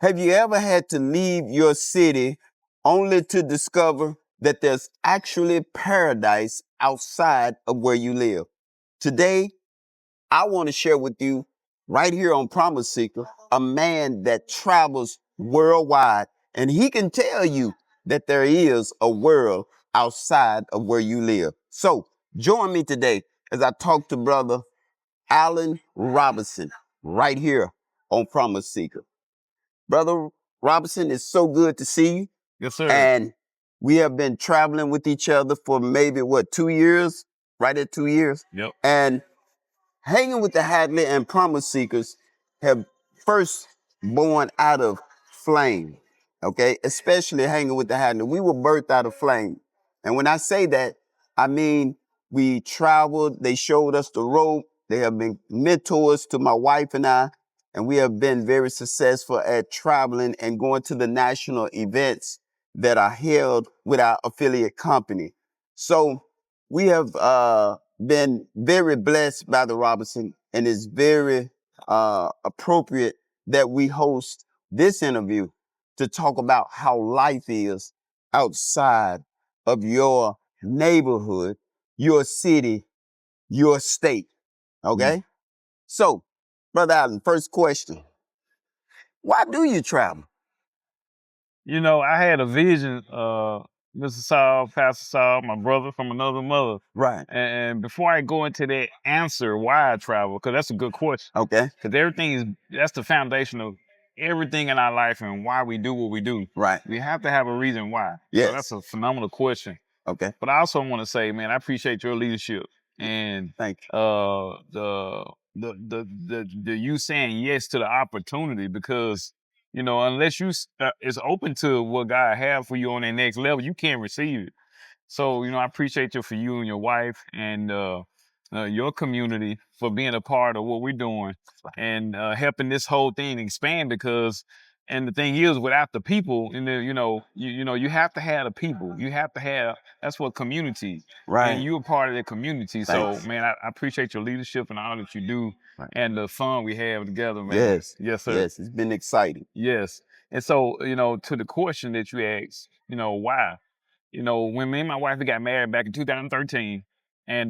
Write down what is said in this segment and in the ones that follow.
Have you ever had to leave your city only to discover that there's actually paradise outside of where you live? Today, I want to share with you right here on Promise Seeker a man that travels worldwide, and he can tell you that there is a world outside of where you live. So join me today as I talk to brother Allen Robinson right here on Promise Seeker. Brother Robinson, it's so good to see you. Yes, sir. And we have been traveling with each other for maybe, 2 years? Right at 2 years. Yep. And hanging with the Hadley and Promise Seekers have first born out of flame, okay? Especially hanging with the Hadley. We were birthed out of flame. And when I say that, I mean we traveled, they showed us the rope, they have been mentors to my wife and I, and we have been very successful at traveling and going to the national events that are held with our affiliate company. So we have been very blessed by the Robinson, and it's very appropriate that we host this interview to talk about how life is outside of your neighborhood, your city, your state. Okay? So, Brother Allen, first question. Why do you travel? You know, I had a vision, Mr. Saul, Pastor Saul, my brother from another mother. Right. And before I go into that answer, why I travel, because that's a good question. Okay. Because that's the foundation of everything in our life and why we do what we do. Right. We have to have a reason why. Yes. So that's a phenomenal question. Okay. But I also want to say, man, I appreciate your leadership and Thank you. the you saying yes to the opportunity, because you know, unless you is open to what God have for you on that next level, you can't receive it. So, you know, I appreciate you for you and your wife and your community for being a part of what we're doing and helping this whole thing expand. Because, and the thing is, without the people, you have to have the people. You have to have, that's what community. Right. And you're a part of that community. Thanks. So, man, I appreciate your leadership and all that you do Right. and the fun we have together, man. Yes. Yes, sir. Yes, it's been exciting. Yes. And so, you know, to the question that you asked, you know, why? You know, when me and my wife got married back in 2013, and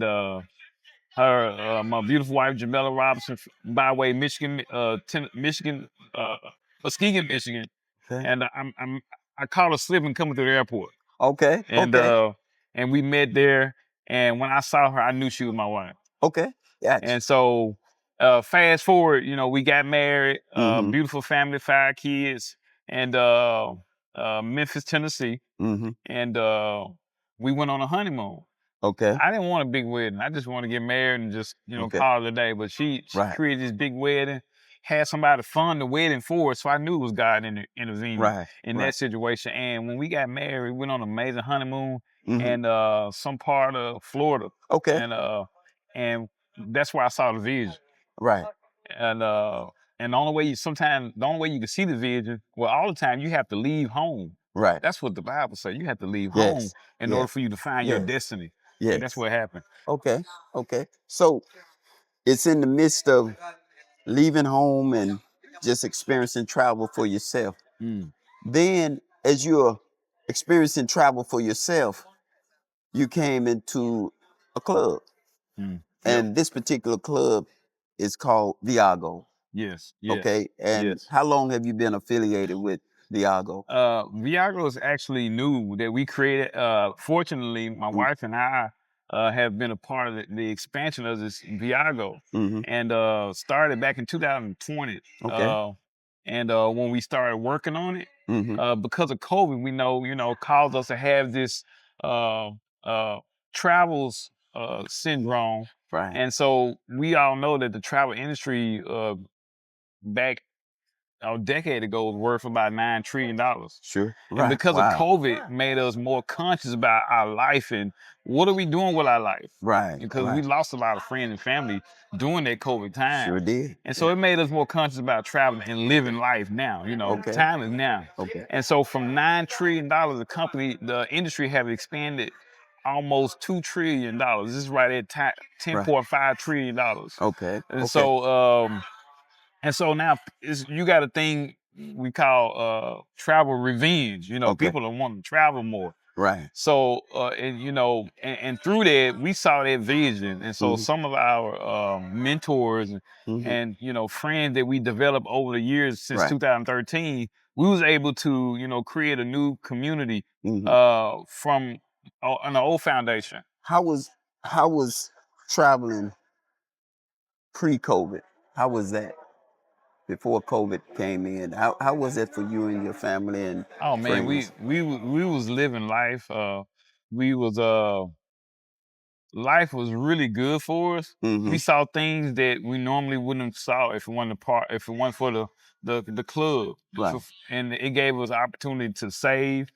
my beautiful wife Jamela Robinson, by way Michigan, Michigan, Muskegon, Michigan, Okay. and I caught her slipping coming through the airport, Okay. and Okay. and we met there, and when I saw her, I knew she was my wife. Okay. Gotcha. And so, fast forward, you know, we got married, Mhm. beautiful family, 5 kids, and Memphis, Tennessee, Mhm. and we went on a honeymoon. Okay. I didn't want a big wedding. I just want to get married and just, you know, Okay. call it a day. But she Right. created this big wedding, had somebody fund the wedding for us, so I knew it was God intervening Right. in Right. that situation. And when we got married, we went on an amazing honeymoon Mhm. and some part of Florida, Okay. and that's where I saw the vision. Right. And the only way you can see the vision, well, all the time you have to leave home. Right. That's what the Bible says. You have to leave home Yes. in order Yes. for you to find your Yes. destiny. And that's Yes. what happened. Okay. Okay. So it's in the midst of leaving home and just experiencing travel for yourself. Mm. Then, as you're experiencing travel for yourself, you came into a club. Mm. Yep. And this particular club is called Viago. Yes. Yes. Okay. And Yes. how long have you been affiliated with Viago? Viagra is actually new that we created. Fortunately, my wife and I have been a part of the expansion of this Viago, Mm-hmm. and started back in 2020. Okay. And when we started working on it, Mm-hmm. because of COVID, we know, caused us to have this uh, travels syndrome. Right. And so we all know that the travel industry back a decade ago was worth about $9 trillion. Sure. And Right. because of Wow. COVID made us more conscious about our life and what are we doing with our life? Right. Because we Right. lost a lot of friends and family during that COVID time. Sure did. And so it made us more conscious about traveling and living life now. You know, Okay. time is now. Okay. And so from $9 trillion, the industry have expanded almost $2 trillion. This is right at $10.5 trillion. Okay. And Okay. so, and so now you got to think we call travel revenge. You know, Okay. people don't want to travel more. Right. So, and you know, and through that, we saw that vision, and so Mm-hmm. some of our mentors Mm-hmm. and you know friends that we developed over the years since Right. 2013, we was able to you know create a new community Mm-hmm. from an old foundation. How was traveling pre-COVID? How was that before COVID came in? How was that for you and your family and Oh man, friends? we was living life. We was life was really good for us. Mm-hmm. We saw things that we normally wouldn't have saw if it wasn't for the club. Right. And it gave us opportunity to save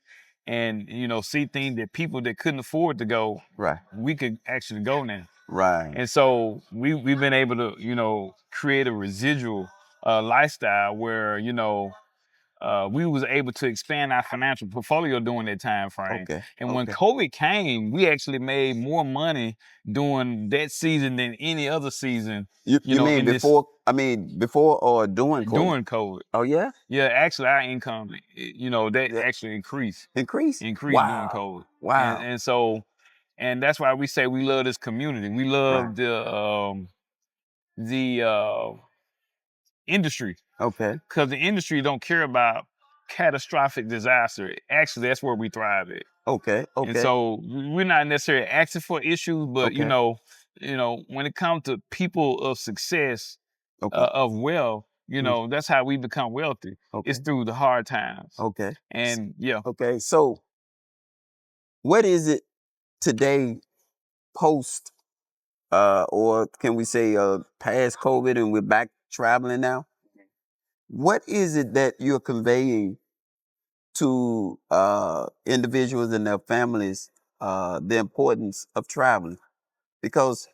and you know see things that people that couldn't afford to go, Right. we could actually go now. Right. And so we've been able to you know create a residual lifestyle where you know we was able to expand our financial portfolio during that time frame. Okay. And when Okay. COVID came, we actually made more money during that season than any other season, You you you know, mean in this before? I mean before or during COVID? during COVID. Oh yeah. Yeah, actually our income, you know, that Yeah. actually Increase. increased during Wow. COVID. And Wow. and so and that's why we say we love this community. We Right. love the industry Okay. because the industry don't care about catastrophic disaster. Actually, that's where we thrive at. Okay. And Okay. so we're not necessarily asking for issues, but Okay. you know, when it comes to people of success, Okay. of wealth, you Mm. know, that's how we become wealthy. It's Okay. through the hard times. Okay. And yeah, Okay. So what is it today post or can we say past COVID and we're back traveling now? What is it that you're conveying to individuals and their families the importance of traveling? Because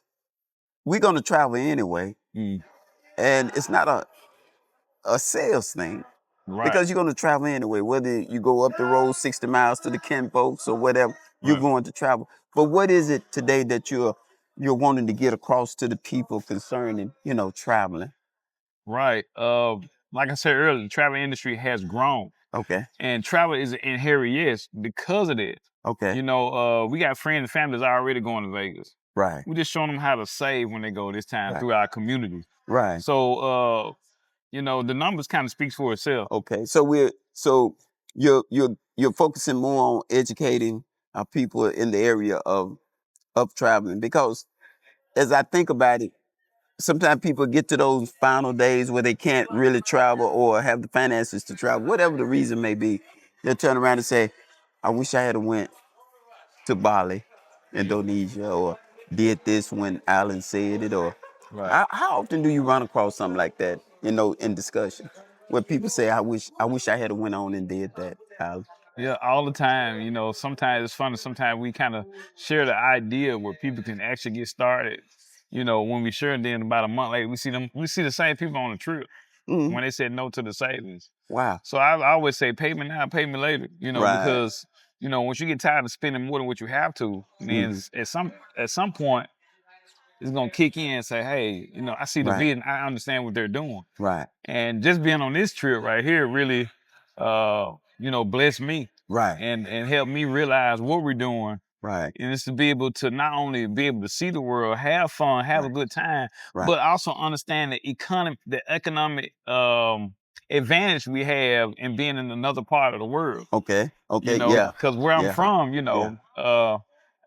we're going to travel anyway, mm, and it's not a sales thing right, because you're going to travel anyway, whether you go up the road 60 miles to the kin folks or whatever, you're right, going to travel. But what is it today that you're wanting to get across to the people concerning, traveling? right. Like I said earlier, the travel industry has grown. Okay. And travel is an inherent yes because of that. Okay. You know, we got friends and families already going to Vegas. Right. We just showing them how to save when they go this time Right. through our community. Right. So, you know, the numbers kind of speaks for itself. Okay. So you're focusing more on educating our people in the area of traveling because as I think about it, sometimes people get to those final days where they can't really travel or have the finances to travel, whatever the reason may be. They'll turn around and say, "I wish I had went to Bali, Indonesia, or did this when Alan said it." Or Right. how often do you run across something like that? In discussion where people say, "I wish I had went on and did that." Alan. Yeah, all the time. You know, sometimes it's funny. Sometimes we kind of share the idea where people can actually get started. You know, when we share, it, then about a month later, we see them. We see the same people on the trip Mhm. when they said no to the savings. Wow. So I always say, pay me now, pay me later. You know, Right. because you know once you get tired of spending more than what you have to, then Hmm. at some point it's gonna kick in and say, hey, you know, I see the Right. vision, I understand what they're doing. Right. And just being on this trip right here really you know, blessed me Right. and helped me realize what we're doing. Right. And it's to be able to not only be able to see the world, have fun, have a Right. good time, Right. but also understand the economic advantage we have in being in another part of the world. Okay. You Okay. know, Yeah. because where I'm Yeah. from, Yeah.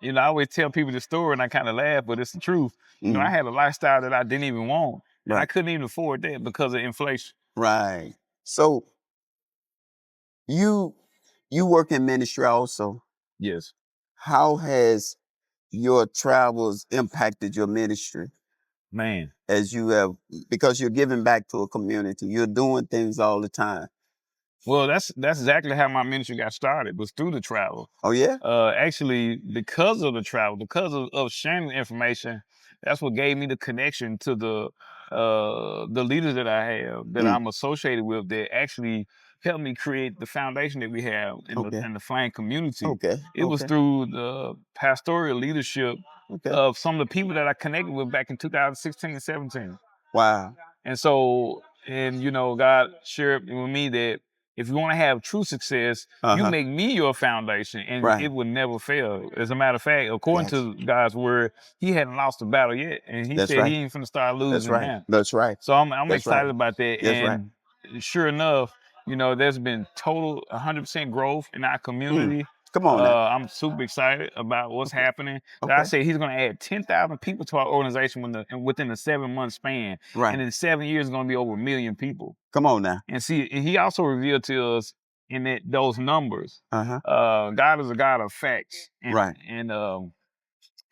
you know, I always tell people this story and I kind of laugh, but it's the truth. You know, I Hmm. had a lifestyle that I didn't even want, and I Right. couldn't even afford that because of inflation. Right. So you you work in ministry also. Yes, How has your travels impacted your ministry man. as you have because you're giving back to a community. You're doing things all the time. Well, that's exactly how my ministry got started, was through the travel. Oh yeah? Actually, because of the travel, because of sharing the information, that's what gave me the connection to the leaders that I have, that Mm. I'm associated with, that actually helped me create the foundation that we have Okay. in the Flame community. Okay. It was Okay. through the pastoral leadership Okay. of some of the people that I connected with back in 2016 and 17. Wow. And so and God shared with me that if you want to have true success, you make me your foundation, and Right. it will never fail. As a matter of fact, according Yes. to God's word, He hadn't lost a battle yet, and He That's said He right. ain't finna start That's losing right. now. That's right. So I'm That's excited right. about that, That's right. and sure enough, there's been total 100% growth in our community. Come on now. I'm super excited about what's happening. God Okay. said He's going to add 10,000 people to our organization within a 7-month span, Right. and in 7 years, it's going to be over 1 million people. Come on now. And see, He also revealed to us in those numbers. Uh-huh. God is a God of facts and Right.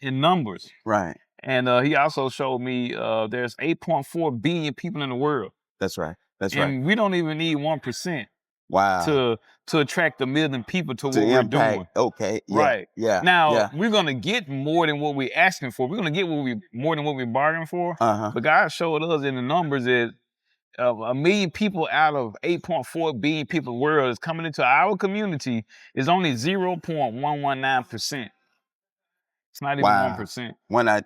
in numbers. Right. And He also showed me there's 8.4 billion people in the world, That's right. That's right. and we don't even need 1% Wow. to attract 1 million people to To what we're impact. doing. Okay. Yeah. Right. Yeah. Now Yeah. we're gonna get more than what we're asking for. We're gonna get more than what we bargained for. Uh-huh. But God showed us in the numbers that 1 million people out of 8.4 billion people in the world is coming into our community is only 0.119%. It's not even Wow. 1%.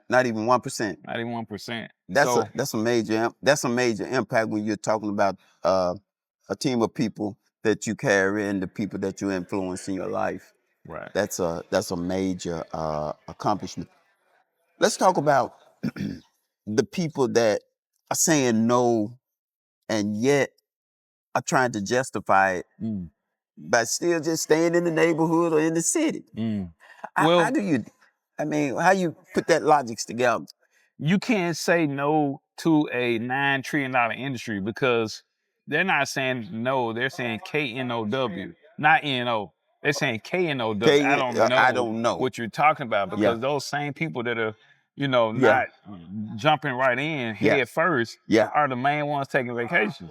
Not even 1%. Not even 1%. That's So a major impact when you're talking about a team of people that you carry and the people that you influence in your life. right. That's a major accomplishment. Let's talk about the people that are saying no and yet are trying to justify it Mm, by still just staying in the neighborhood or in the city. mm. How Well, do you? I mean, how you put that logics together? you can't say no to a $9 trillion industry because they're not saying no, they're saying KNOW, not NO. They're saying KNOW. I don't I know don't know. what you're talking about Yeah. because those same people that are, Yeah. not jumping right in Yeah. head first Yeah. are the main ones taking vacation.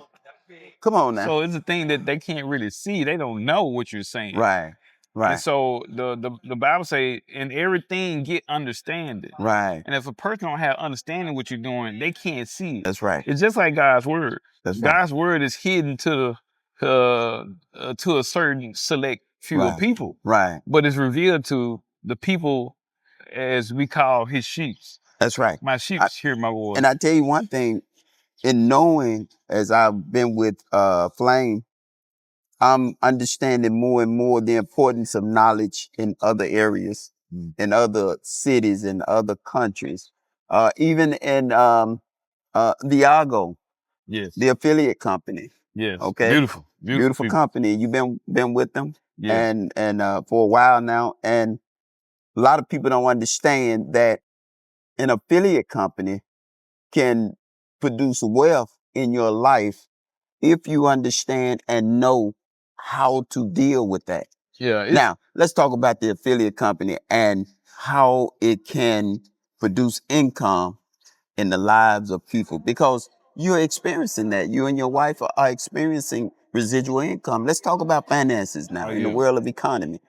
Come on now. So it's a thing that they can't really see. They don't know what you're saying. Right. And Right. so the Bible say, in everything get understanding. Right. And if a person don't have understanding what you're doing, they can't see it. That's right. It's just like God's word. That's right. God's word is hidden to a certain select few of Right. people, Right. but it's revealed to the people as we call His sheep. That's right. My sheep hear my voice. And I tell you one thing, in knowing as I've been with Flame, I'm understanding more and more the importance of knowledge in other areas, in other cities, in other countries, even in Viago, Yes. the affiliate company. Yes. Okay, Beautiful. beautiful people. company. You've been with them, Yes. and for a while now, and a lot of people don't understand that an affiliate company can produce wealth in your life if you understand and know how to deal with that. Yeah. Now, let's talk about the affiliate company and how it can produce income in the lives of people because you're experiencing that. You and your wife are experiencing residual income. Let's talk about finances now in the world of economy.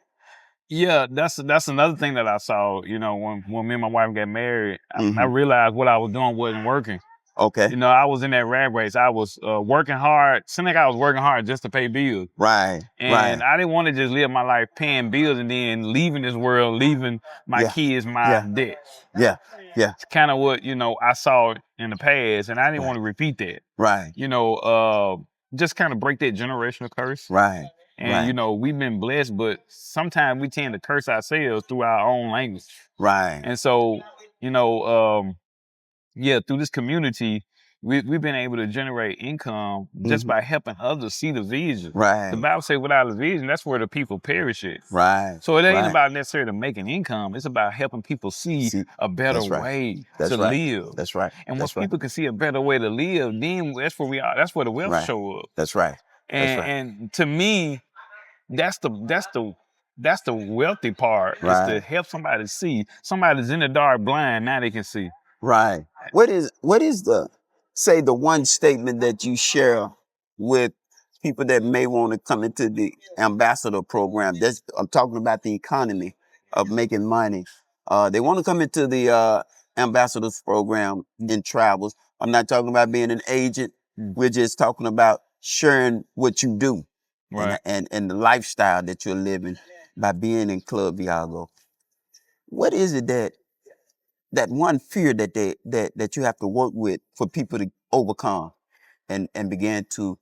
Yeah, that's another thing that I saw. When me and my wife got married, I Mhm. realized what I was doing wasn't working. Okay. I was in that rat race. I was working hard. Seemed like I was working hard just to pay bills. Right. And Right. I didn't want to just live my life paying bills and then leaving this world, leaving my Yeah. kids my Yeah. debts. Yeah. Yeah. It's kind of what, I saw in the past, and I didn't want to repeat that. Right. Just kind of break that generational curse. Right. And, we've been blessed, but sometimes we tend to curse ourselves through our own language. Right. And so, through this community, we've been able to generate income just by helping others see the vision. Right. The Bible says without a vision, that's where the people perish it. Right. So it ain't Right. about necessarily making income. It's about helping people see a better That's right. way That's to right. live. That's right. And once That's right. people can see a better way to live, then that's where we are. That's where the wealth Right. show up. That's right. That's right. And to me, that's the wealthy part. Is to Right. help somebody see. Somebody's in the dark blind, now they can see. Right. What is the one statement that you share with people that may want to come into the ambassador program? I'm talking about the economy of making money. They want to come into the ambassadors program in travels. I'm not talking about being an agent. We're just talking about sharing what you do Right. and the lifestyle that you're living by being in Club Viago. What is it that one fear that you have to work with for people to overcome? and began to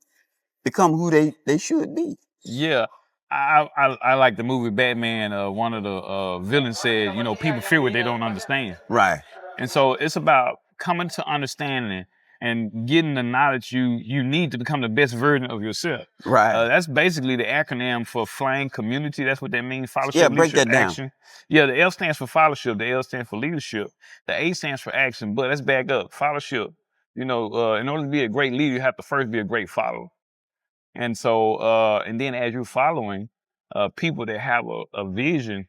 become who they should be. Yeah. I like the movie Batman. One of the villains said, you know, people fear what they don't understand. Right. And so it's about coming to understanding and getting the knowledge you need to become the best version of yourself. Right. That's basically the acronym for Flame Community. That's what that means. Yeah, Fellowship, break leadership, that down. action. Yeah, the L stands for fellowship. The L stands for leadership. The A stands for action. But let's back up. Fellowship. You know, in order to be a great leader, you have to first be a great follower. And so, and then as you're following people that have a vision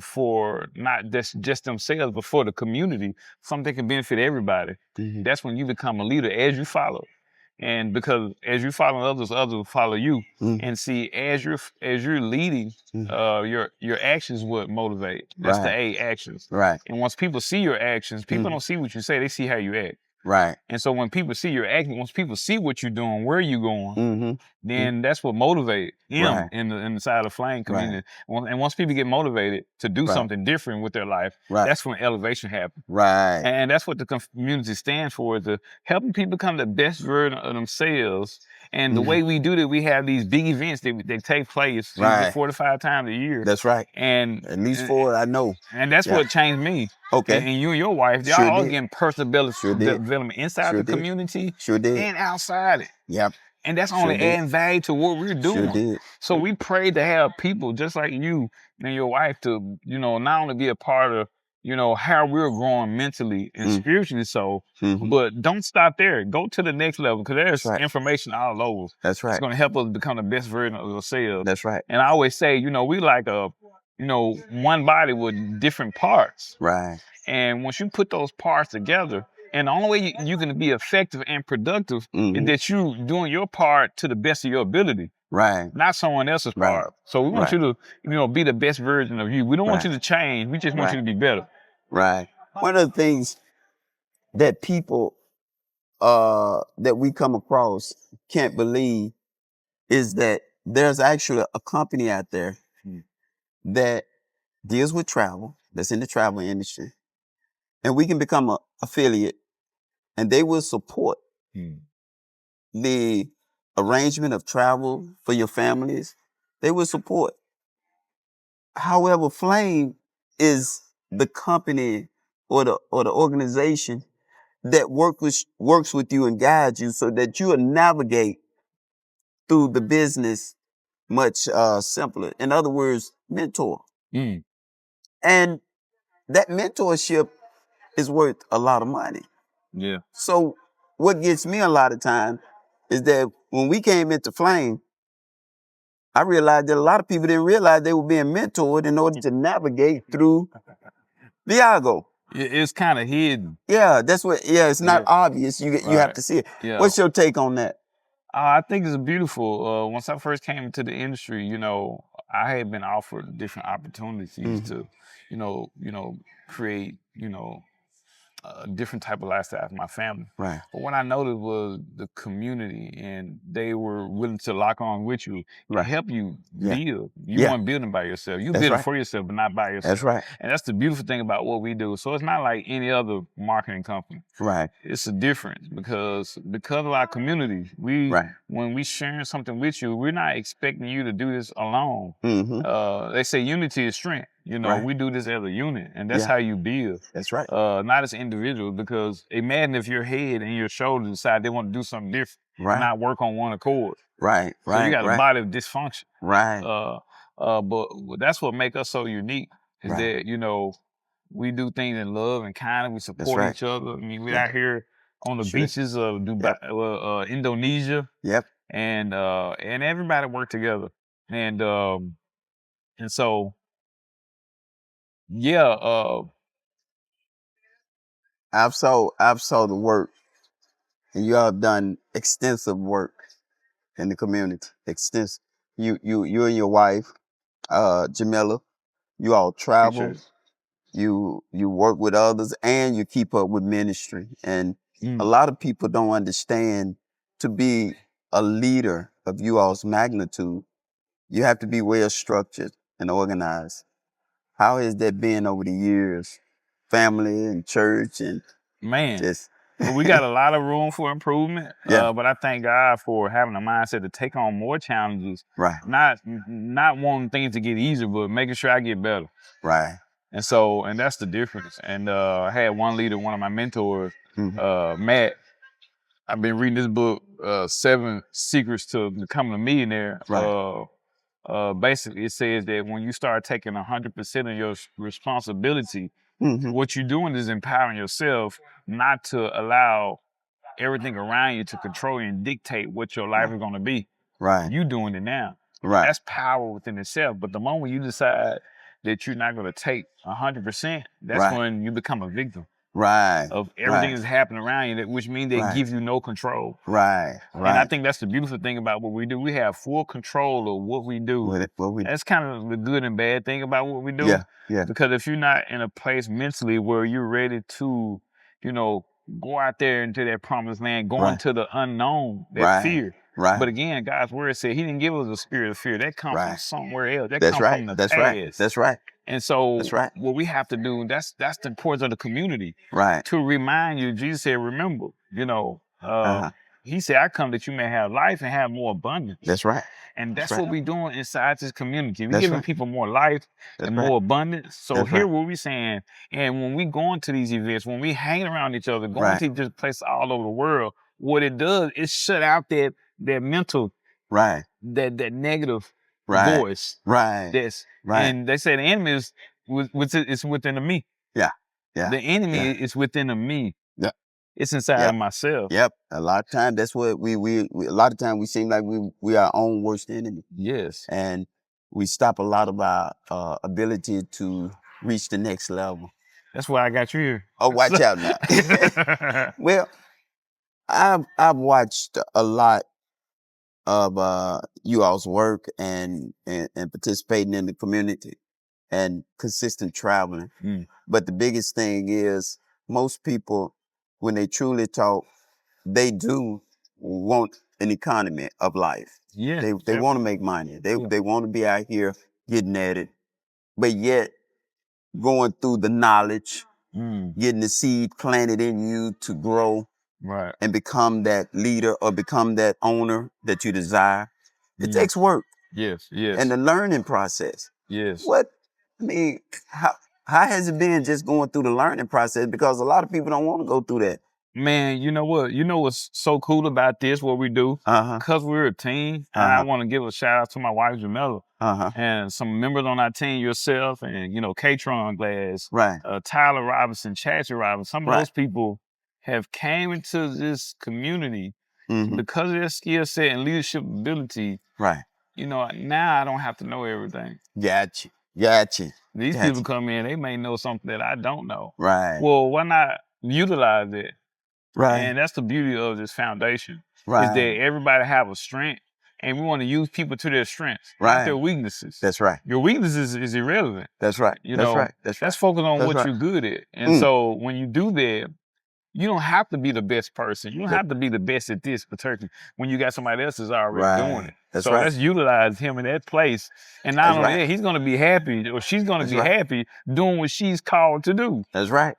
for not just themselves, but for the community, something that can benefit everybody. Mhm. That's when you become a leader as you follow. And because as you follow others, others will follow you. Mhm. And see, as you're leading, your actions would motivate. That's the Right. A, actions. Right. And once people see your actions, people Mhm. don't see what you say; they see how you act. Right. And so when people see your acting, once people see what you're doing, where you're going, Mm-hmm. then that's what motivates them Right. in the side of Flame community. Right. And once people get motivated to do Right. something different with their life, Right. that's when elevation happens. Right. And that's what the community stands for, is helping people become the best version of themselves. And the Mhm. way we do that, we have these big events that take place Right. 4 to 5 times a year. That's right. And At least 4, I know. and that's Yeah. what changed me. Okay. And you and your wife, y'all Sure all did. getting personal Sure did. development inside Sure the did. community Sure did. and outside it. Yep. And that's Sure only did. adding value to what we're doing. Sure did. So we pray to have people just like you and your wife to, you know, not only be a part of, you know, how we're growing mentally and spiritually Mhm. but don't stop there. Go to the next level, because there's right. information all over. That's It's right. going to help us become the best version of ourselves. That's right. And I always say, you know, we like one body with different parts. Right. And once you put those parts together, and the only way you can be effective and productive is Mhm. that you doing your part to the best of your ability, Right. not someone else's Right. part. So we want Right. you to, you know, be the best version of you. We don't want Right. you to change. We just want you Right. to be better. Right. One of the things that people that we come across can't believe is that there's actually a company out there that deals with travel, that's in the travel industry, and we can become an affiliate, and they will support the arrangement of travel for your families. They will support. However, Flame is the company or the organization that works with you and guides you so that you will navigate through the business much simpler. In other words, mentor. Mm. And that mentorship is worth a lot of money. Yeah. So what gets me a lot of time is that when we came into Flame, I realized that a lot of people didn't realize they were being mentored in order to navigate through Viago. It's kind of hidden. Yeah, that's what. Yeah, it's not Yeah. obvious. You have Right. to see it. Yeah. What's your take on that? I think it's beautiful. Once I first came into the industry, you know, I had been offered different opportunities to, you know, create, you know, a different type of lifestyle for my family. Right. But what I noticed was the community, and they were willing to lock on with you and Right. help you Yeah. build. You Yeah. weren't building by yourself. You That's building right. for yourself, but not by yourself. That's right. And that's the beautiful thing about what we do. So it's not like any other marketing company. Right. It's a difference because of our community. Right. When we sharing something with you, we're not expecting you to do this alone. Mm-hmm. They say unity is strength. You know, Right. we do this as a unit, and that's Yeah. how you build. That's right. Not as individuals, because imagine if your head and your shoulders decide they want to do something different, Right. and not work on one accord. Right. So you Right. got a Right. body of dysfunction. Right. But that's what makes us so unique, is Right. that, you know, we do things in love and kindness. We support right. each other. I mean, we're Yeah. out here on the Sure. beaches of Dubai, Indonesia, Yep. and everybody work together. And so yeah, I've saw the work, and you all have done extensive work in the community. Extensive. You and your wife, Jamila, you all travel. appreciate it. You work with others, and you keep up with ministry. And a lot of people don't understand, to be a leader of you all's magnitude, you have to be well structured and organized. How has that been over the years? Family and church and Man, just But we got a lot of room for improvement. Yeah. But I thank God for having a mindset to take on more challenges. Right. Not wanting things to get easier, but making sure I get better. Right. And that's the difference. And I had one leader, one of my mentors, Matt. I've been reading this book, 7 Secrets to Becoming a Millionaire. Right. Basically, it says that when you start taking 100% of your responsibility, what you're doing is empowering yourself not to allow everything around you to control you and dictate what your life is going to be. Right. You doing it now. Right. That's power within itself. But the moment you decide that you're not going to take 100%, that's when you become a victim. Right. Of everything that's happening around you, which means they give you no control. Right. And I think that's the beautiful thing about what we do. We have full control of what we do. That's kind of the good and bad thing about what we do. Yeah. Yeah. Because if you're not in a place mentally where you're ready to, go out there into that promised land, go into the unknown, that fear. Right. But again, God's word said He didn't give us a spirit of fear. That comes from somewhere else. That That's comes from the That's past. right. That's right. And so That's right. what we have to do, that's the importance of the community. Right. To remind you, Jesus said, remember, He said, I come that you may have life and have more abundance. That's right. And that's what we're doing inside this community. We're That's giving right. people more life and more abundance. So That's here right. what we're saying, and when we go into these events, when we hang around each other, going to just places all over the world, what it does is shut out that mental, that negative voice. Right. And they say the enemy is within the me. Yeah. Yeah. The enemy is within the me. Yeah. It's inside of myself. Yep. A lot of times that's what we a lot of times we seem like we are our own worst enemy. Yes. And we stop a lot of our ability to reach the next level. That's why I got you here. Oh, watch out now. Well, I've watched a lot of you all's work and participating in the community and consistent traveling. But the biggest thing is most people, when they truly talk, they do want an economy of life. Yeah. They want to make money. They want to be out here getting at it, but yet going through the knowledge, getting the seed planted in you to grow and become that leader or become that owner that you desire. It takes work. Yes. And the learning process. Yes. How has it been just going through the learning process? Because a lot of people don't want to go through that. Man, you know what? You know what's so cool about this, what we do? Because we're a team, and I want to give a shout out to my wife, Jamela, and some members on our team, yourself, and, Katron Glass, Tyler Robinson, Chatsy Robinson. Some of those people have came into this community because of their skill set and leadership ability. Now I don't have to know everything. Gotcha. These people come in, they may know something that I don't know. Well, why not utilize it? Right. And that's the beauty of this foundation. Is that everybody have a strength, and we want to use people to their strengths, not their weaknesses. That's right. Your weaknesses is irrelevant. That's right. Let's focus on what you're good at. And so when you do that, you don't have to be the best person. You don't have to be the best at this particular when you got somebody else that's already doing it. Let's utilize him in that place. And not only that, he's going to be happy, or she's going to be happy doing what she's called to do. That's right.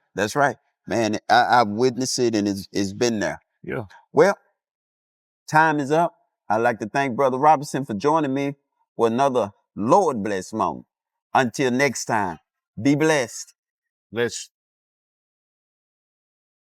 Man, I've witnessed it, and it's been there. Yeah. Well, time is up. I'd like to thank Brother Robinson for joining me for another Lord Bless moment. Until next time, be blessed. Let's